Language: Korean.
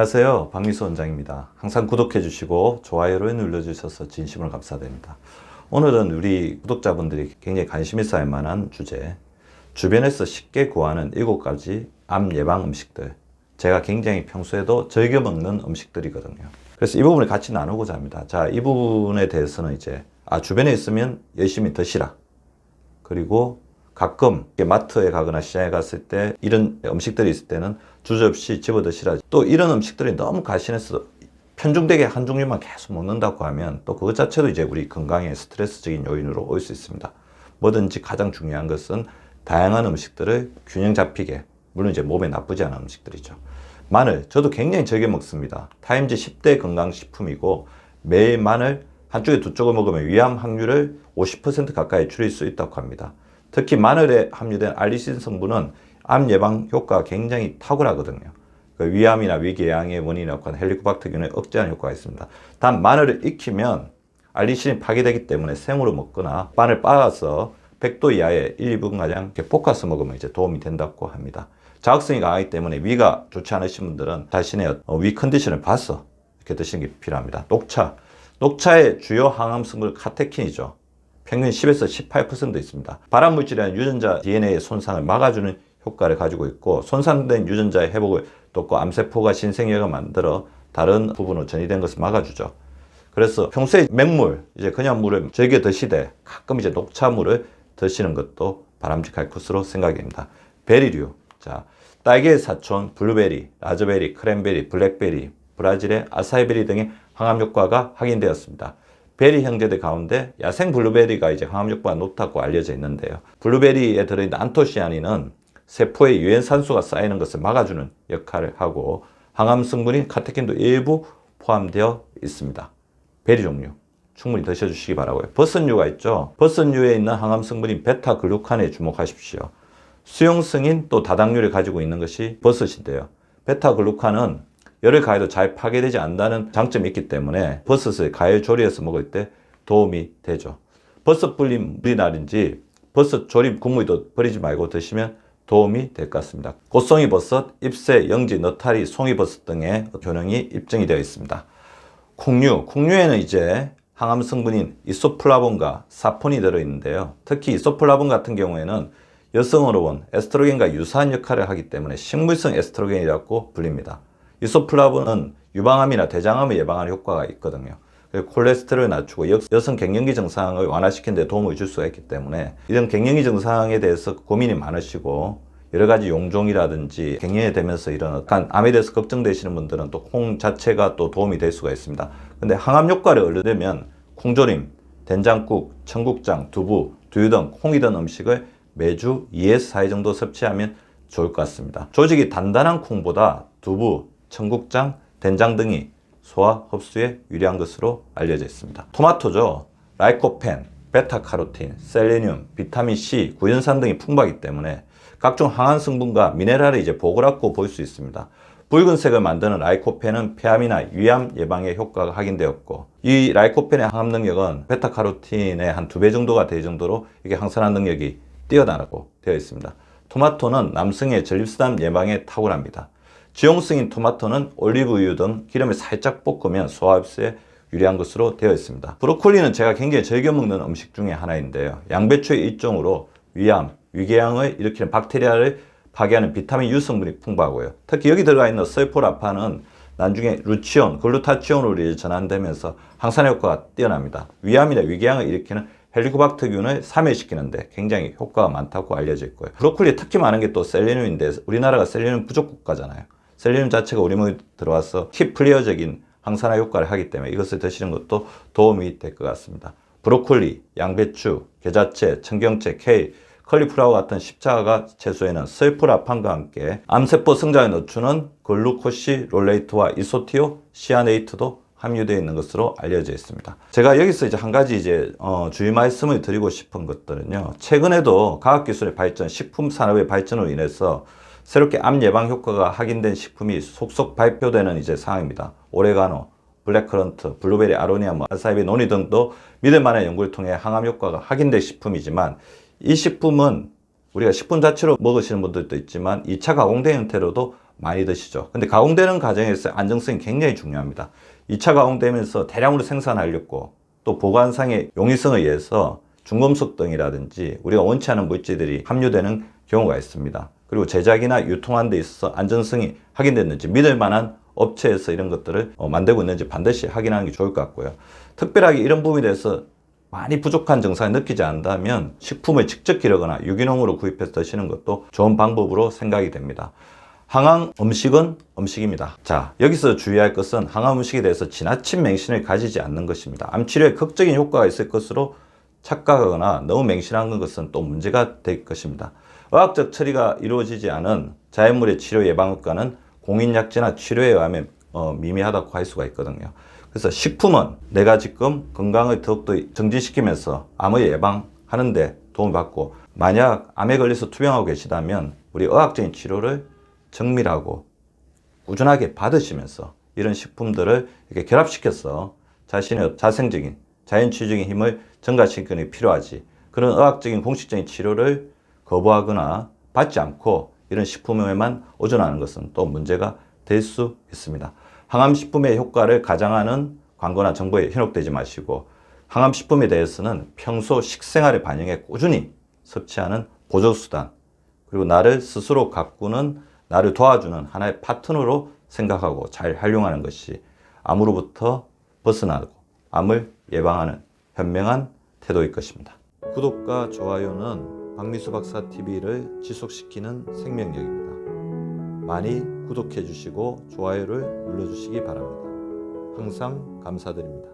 안녕하세요. 박미수 원장입니다. 항상 구독해 주시고 좋아요를 눌러주셔서 진심으로 감사드립니다. 오늘은 우리 구독자분들이 굉장히 관심 있어 할 만한 주제, 주변에서 쉽게 구하는 7가지 암 예방 음식들. 제가 굉장히 평소에도 즐겨 먹는 음식들이거든요. 그래서 이 부분을 같이 나누고자 합니다. 자, 이 부분에 대해서는 이제 주변에 있으면 열심히 드시라. 그리고 가끔 마트에 가거나 시장에 갔을 때 이런 음식들이 있을 때는 주저없이 집어 드시라. 또 이런 음식들이 너무 가신해서 편중되게 한 종류만 계속 먹는다고 하면 또 그것 자체도 이제 우리 건강에 스트레스적인 요인으로 올 수 있습니다. 뭐든지 가장 중요한 것은 다양한 음식들을 균형 잡히게, 물론 이제 몸에 나쁘지 않은 음식들이죠. 마늘, 저도 굉장히 즐겨 먹습니다. 타임즈 10대 건강식품이고 매일 마늘 한쪽에 두 쪽을 먹으면 위암 확률을 50% 가까이 줄일 수 있다고 합니다. 특히 마늘에 함유된 알리신 성분은 암 예방 효과가 굉장히 탁월하거든요. 그 위암이나 위궤양의 원인이라고 하는 헬리코박터균을 억제하는 효과가 있습니다. 단 마늘을 익히면 알리신이 파괴되기 때문에 생으로 먹거나 마늘 빻아서 100도 이하에 1, 2분가량 볶아서 먹으면 이제 도움이 된다고 합니다. 자극성이 강하기 때문에 위가 좋지 않으신 분들은 자신의 위 컨디션을 봐서 이렇게 드시는 게 필요합니다. 녹차의 주요 항암 성분 카테킨이죠. 평균 10에서 18% 있습니다. 발암물질이라는 유전자 DNA의 손상을 막아주는 효과를 가지고 있고, 손상된 유전자의 회복을 돕고 암세포가 신생혈을 만들어 다른 부분으로 전이된 것을 막아주죠. 그래서 평소에 맹물, 이제 그냥 물을 즐겨 드시되 가끔 이제 녹차물을 드시는 것도 바람직할 것으로 생각이 됩니다. 베리류. 자, 딸기의 사촌, 블루베리, 라즈베리, 크랜베리, 블랙베리, 브라질의 아사이베리 등의 항암 효과가 확인되었습니다. 베리 형제들 가운데 야생 블루베리가 이제 항암 효과가 높다고 알려져 있는데요. 블루베리에 들어있는 안토시아닌은 세포에 유해산소가 쌓이는 것을 막아주는 역할을 하고 항암 성분인 카테킨도 일부 포함되어 있습니다. 베리 종류 충분히 드셔주시기 바라고요. 버섯류가 있죠. 버섯류에 있는 항암 성분인 베타글루칸에 주목하십시오. 수용성인 또 다당류를 가지고 있는 것이 버섯인데요. 베타글루칸은 열을 가해도 잘 파괴되지 않는다는 장점이 있기 때문에 버섯을 가열 조리해서 먹을 때 도움이 되죠. 버섯 불린 물이라든지 버섯 조림 국물도 버리지 말고 드시면 도움이 될 것 같습니다. 꽃송이 버섯, 잎새, 영지, 너타리, 송이버섯 등의 효능이 입증이 되어 있습니다. 콩류에는 이제 항암 성분인 이소플라본과 사폰이 들어있는데요. 특히 이소플라본 같은 경우에는 여성 호르몬 에스트로겐과 유사한 역할을 하기 때문에 식물성 에스트로겐이라고 불립니다. 이소플라본은 유방암이나 대장암을 예방하는 효과가 있거든요. 콜레스테롤을 낮추고 여성 갱년기 증상을 완화시키는 데 도움을 줄 수가 있기 때문에 이런 갱년기 증상에 대해서 고민이 많으시고 여러 가지 용종이라든지 갱년이 되면서 이런 암에 대해서 걱정되시는 분들은 또 콩 자체가 또 도움이 될 수가 있습니다. 근데 항암 효과를 얻으려면 콩조림, 된장국, 청국장, 두부, 두유 등 콩이 든 음식을 매주 2에서 4회 정도 섭취하면 좋을 것 같습니다. 조직이 단단한 콩보다 두부, 청국장, 된장 등이 소화 흡수에 유리한 것으로 알려져 있습니다. 토마토죠. 라이코펜, 베타카로틴, 셀레늄, 비타민C, 구연산 등이 풍부하기 때문에 각종 항암 성분과 미네랄을 이제 보고받고 볼 수 있습니다. 붉은색을 만드는 라이코펜은 폐암이나 위암 예방에 효과가 확인되었고, 이 라이코펜의 항암 능력은 베타카로틴의 한 2배 정도가 될 정도로 이게 항산화 능력이 뛰어나다고 되어 있습니다. 토마토는 남성의 전립선 예방에 탁월합니다. 지용성인 토마토는 올리브유 등 기름에 살짝 볶으면 소화 흡수에 유리한 것으로 되어 있습니다. 브로콜리는 제가 굉장히 즐겨 먹는 음식 중에 하나인데요. 양배추의 일종으로 위암, 위궤양을 일으키는 박테리아를 파괴하는 비타민 U 성분이 풍부하고요. 특히 여기 들어가 있는 설포라판은 나중에 루치온, 글루타치온으로 전환되면서 항산화 효과가 뛰어납니다. 위암이나 위궤양을 일으키는 헬리코박터균을 사멸시키는데 굉장히 효과가 많다고 알려져 있고요. 브로콜리에 특히 많은 게 또 셀레늄인데 우리나라가 셀레늄 부족 국가잖아요. 셀레늄 자체가 우리 몸에 들어와서 키플리어적인 항산화 효과를 하기 때문에 이것을 드시는 것도 도움이 될 것 같습니다. 브로콜리, 양배추, 겨자채, 청경채, 케일, 컬리플라워 같은 십자가 채소에는 설포라판과 함께 암세포 성장에 늦추는 글루코시롤레이트와 이소티오 시아네이트도 함유되어 있는 것으로 알려져 있습니다. 제가 여기서 이제 한 가지 주의 말씀을 드리고 싶은 것들은요. 최근에도 과학기술의 발전, 식품 산업의 발전으로 인해서 새롭게 암 예방 효과가 확인된 식품이 속속 발표되는 이제 상황입니다. 오레가노, 블랙커런트, 블루베리, 아로니아, 아사이베, 노니 등도 믿을 만한 연구를 통해 항암 효과가 확인된 식품이지만 이 식품은 우리가 식품 자체로 먹으시는 분들도 있지만 2차 가공된 형태로도 많이 드시죠. 근데 가공되는 과정에서 안정성이 굉장히 중요합니다. 2차 가공되면서 대량으로 생산하려고 또 보관상의 용이성에 의해서 중금속 등이라든지 우리가 원치 않은 물질들이 함유되는 경우가 있습니다. 그리고 제작이나 유통하는 데 있어서 안전성이 확인됐는지 믿을 만한 업체에서 이런 것들을 만들고 있는지 반드시 확인하는 게 좋을 것 같고요. 특별하게 이런 부분에 대해서 많이 부족한 증상을 느끼지 않는다면 식품을 직접 기르거나 유기농으로 구입해서 드시는 것도 좋은 방법으로 생각이 됩니다. 항암 음식은 음식입니다. 자, 여기서 주의할 것은 항암 음식에 대해서 지나친 맹신을 가지지 않는 것입니다. 암 치료에 극적인 효과가 있을 것으로 착각하거나 너무 맹신한 것은 또 문제가 될 것입니다. 의학적 처리가 이루어지지 않은 자연물의 치료 예방효과는 공인약제나 치료에 의하면 미미하다고 할 수가 있거든요. 그래서 식품은 내가 지금 건강을 더욱더 정진시키면서 암을 예방하는 데 도움을 받고, 만약 암에 걸려서 투병하고 계시다면 우리 의학적인 치료를 정밀하고 꾸준하게 받으시면서 이런 식품들을 이렇게 결합시켜서 자신의 자생적인 자연치유적인 힘을 증가시키는 게 필요하지, 그런 의학적인 공식적인 치료를 거부하거나 받지 않고 이런 식품에만 의존하는 것은 또 문제가 될 수 있습니다. 항암식품의 효과를 가장하는 광고나 정보에 현혹되지 마시고, 항암식품에 대해서는 평소 식생활에 반영해 꾸준히 섭취하는 보조수단, 그리고 나를 스스로 가꾸는, 나를 도와주는 하나의 파트너로 생각하고 잘 활용하는 것이 암으로부터 벗어나고 암을 예방하는 현명한 태도일 것입니다. 구독과 좋아요는 박미수 박사 TV를 지속시키는 생명력입니다. 많이 구독해 주시고 좋아요를 눌러 주시기 바랍니다. 항상 감사드립니다.